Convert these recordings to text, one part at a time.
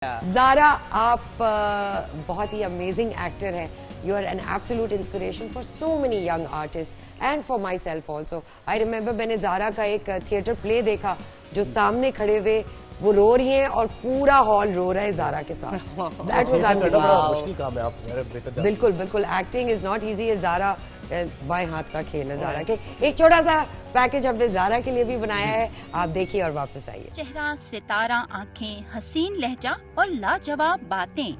زارا آپ بہت ہی amazing actor ہیں. You are an absolute inspiration for so many young artists and for myself also. I remember میں نے زارا کا ایک تھیٹر پلے دیکھا جو سامنے کھڑے ہوئے وہ رو رہی ہیں اور پورا ہال رو رہا ہے زارا کے ساتھ. That was unbelievable. بالکل بالکل ایکٹنگ از ناٹ ایزی. زارا بائیں ہاتھ کا کھیل ہے زارا کے. ایک چھوٹا سا پیکج ہم نے زارا کے لیے بھی بنایا ہے, آپ دیکھیے اور واپس آئیے. چہرہ, ستارہ آنکھیں, حسین لہجہ اور لاجواب باتیں.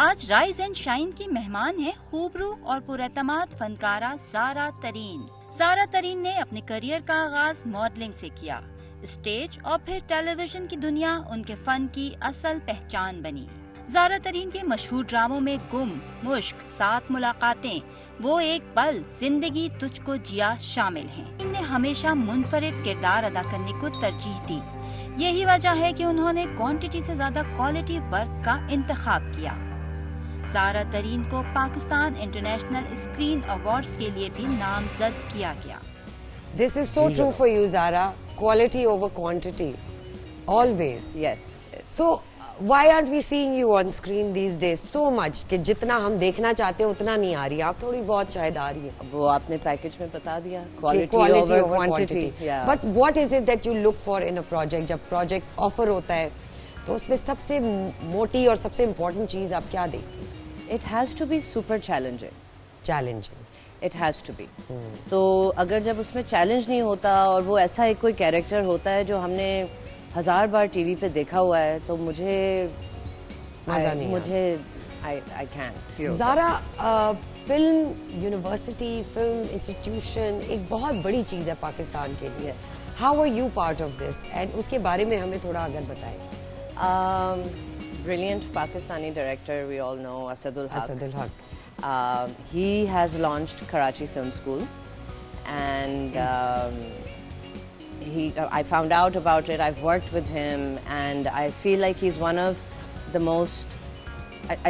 آج رائز اینڈ شائن کی مہمان ہیں خوبرو اور پراعتماد فنکارہ زارا ترین. زارا ترین نے اپنے کریئر کا آغاز ماڈلنگ سے کیا. اسٹیج اور پھر ٹیلی ویژن کی دنیا ان کے فن کی اصل پہچان بنی. زارا ترین کے مشہور ڈراموں میں گم, مشک, سات ملاقاتیں, وہ ایک پل, زندگی تجھ کو جیا شامل ہیں. ان نے ہمیشہ منفرد کردار ادا کرنے کو ترجیح دی. یہی وجہ ہے کہ انہوں نے کوانٹٹی سے زیادہ کوالٹی ورک کا انتخاب کیا. زارا ترین کو پاکستان انٹرنیشنل اسکرین ایوارڈز کے لیے بھی نامزد کیا گیا. This is so true for you, Zara. Quality over quantity. Always. Yes. So, why aren't we seeing you on screen these days so much کہ جتنا ہم دیکھنا چاہتے ہیں اتنا نہیں آ رہی. آپ تھوڑی بہت شاید آ رہی ہے. وہ آپ نے پیکج میں بتا دیا. Quality over quantity. But what is it that you look for in a project? جب پروجیکٹ آفر ہوتا ہے تو اس میں سب سے موٹی اور سب سے امپورٹنٹ چیز آپ کیا دیکھتی ہیں؟ It has to be super challenging. Challenging. It has to be. تو اگر جب اس میں چیلنج نہیں ہوتا اور وہ ایسا ایک کوئی کیریکٹر ہوتا ہے جو ہم نے 1000 بار ٹی وی پہ دیکھا ہوا ہے تو مجھے مزہ نہیں. مجھے I can't. Zara, film university, film institution ایک بہت بڑی چیز ہے پاکستان کے لیے. How are you part of this? And اس کے بارے میں ہمیں تھوڑا اگر بتائیں. Brilliant Pakistani director, we all know, Asadul Haq. Asadul Haq. He has launched Karachi Film School, and I found out about it. I've worked with him, and I feel like he's one of the most.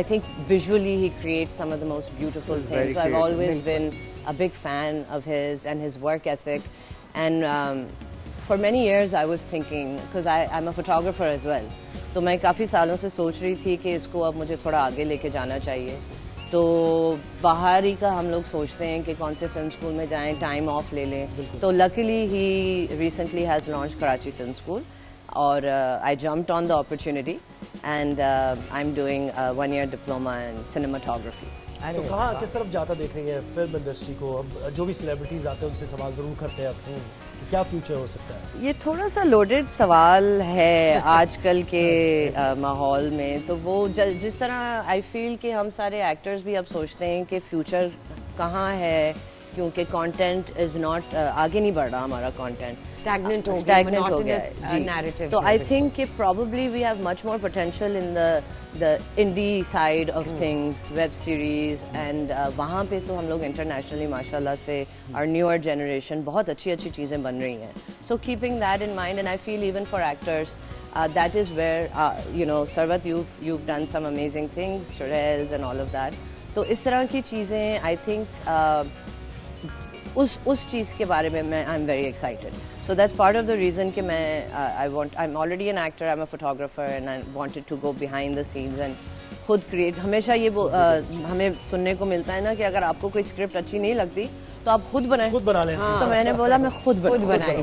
I think visually he creates some of the most beautiful things. So I've always been a big fan of his and his work ethic, and for many years I was thinking, because I'm a photographer as well. تو میں کافی سالوں سے سوچ رہی تھی کہ اس کو اب مجھے تھوڑا آگے لے کے جانا چاہیے. تو باہر ہی کا ہم لوگ سوچتے ہیں کہ کون سے فلم اسکول میں جائیں, ٹائم آف لے لیں. تو luckily he recently has launch Karachi film school, اور I jumped on the opportunity and I am doing 1 year diploma in cinematography. تو کہاں کس طرف جاتا دیکھ رہی ہیں فلم انڈسٹری کو؟ اب جو بھی سیلیبریٹیز آتے ہیں ان سے سوال ضرور کرتے ہیں کیا فیوچر ہو سکتا ہے؟ یہ تھوڑا سا لوڈڈ سوال ہے آج کل کے ماحول میں. تو وہ جس طرح آئی فیل کہ ہم سارے ایکٹرز بھی اب سوچتے ہیں کہ فیوچر کہاں ہے, کیونکہ کانٹینٹ از ناٹ, آگے نہیں بڑھ رہا ہمارا کانٹینٹ, اسٹیگننٹ ہو گیا ہے. تو آئی تھنک کہ probably we have much more potential in the indie side of things, web series, and وہاں پہ تو ہم لوگ انٹرنیشنلی ماشاء اللہ سے our newer generation بہت اچھی اچھی چیزیں بن رہی ہیں. So keeping that in mind, and I feel even for actors that is where you know, Sarvat, you've done some amazing things, Shurels and all of that. تو اس طرح کی چیزیں I think اس چیز کے بارے میں I'm very excited. So that's part of the reason کہ میں I'm already an actor, I'm a photographer, and I wanted to go behind the scenes and خود create. ہمیشہ یہ ہمیں سننے کو ملتا ہے نا کہ اگر آپ کو کوئی اسکرپٹ اچھی نہیں لگتی تو آپ خود بنائیں. خود بنا لیں. تو میں نے بولا میں خود بنائیں.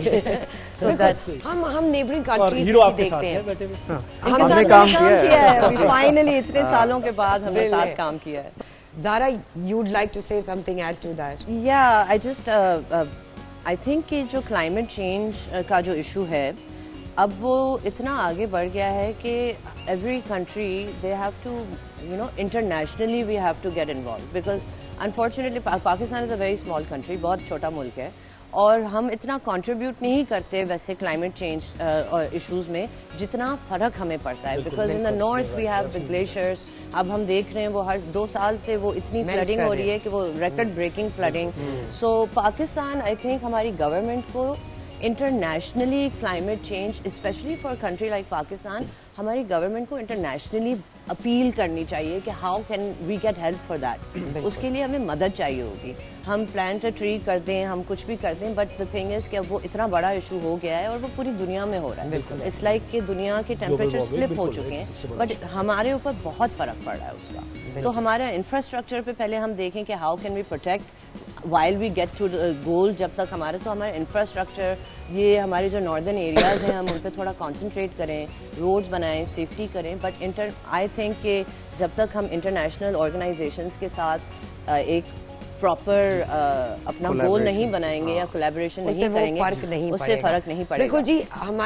ہم نیبرنگ کنٹریز ہیرو میں آپ کے ساتھ دیکھتے ہیں ہیں. بیٹے میں. ہم نے کام کیا ہے فائنلی اتنے سالوں کے بعد ہم نے ساتھ کام کیا ہے. Zara, you'd like to say something, add to that? Yeah, I think کہ جو کلائمیٹ چینج کا جو ایشو ہے اب وہ اتنا آگے بڑھ گیا ہے کہ every country they have to you know internationally we have to get involved, because unfortunately Pakistan is a very small country, بہت چھوٹا ملک ہے, اور ہم اتنا کنٹریبیوٹ نہیں کرتے ویسے کلائمیٹ چینج ایشوز میں جتنا فرق ہمیں پڑتا ہے. Because in the north we have the glaciers. اب ہم دیکھ رہے ہیں وہ ہر 2 سال سے وہ اتنی فلڈنگ ہو رہی ہے کہ وہ record breaking flooding. So Pakistan I think ہماری گورنمنٹ کو internationally climate change specially for country like Pakistan, ہماری گورنمنٹ کو انٹرنیشنلی اپیل کرنی چاہیے کہ how can we get help for that. اس کے لیے ہمیں مدد چاہیے ہوگی. ہم پلانٹ اے ٹری کرتے ہیں, ہم کچھ بھی کرتے ہیں, بٹ دا تھنگ از کہ اب وہ اتنا بڑا ایشو ہو گیا ہے اور وہ پوری دنیا میں ہو رہا ہے. اٹس لائک کہ دنیا کے ٹیمپریچر فلپ ہو چکے ہیں, بٹ ہمارے اوپر بہت فرق پڑ رہا ہے اس کا. تو ہمارا انفراسٹرکچر پہ پہلے ہم دیکھیں کہ how can we protect while we get to goal. جب تک ہمارے تو ہمارا انفراسٹرکچر, یہ ہمارے جو ناردرن ایریاز ہیں, ہم ان پہ تھوڑا کانسنٹریٹ کریں, روڈز بنائیں, سیفٹی کریں. بٹ آئی تھنک کہ جب تک ہم انٹرنیشنل آرگنائزیشنس کے ساتھ ایک پراپر اپنا گول نہیں بنائیں گے یا کولیبریشن نہیں کریں گے, اس سے فرق نہیں پڑے گا. بالکل جی. ہمارے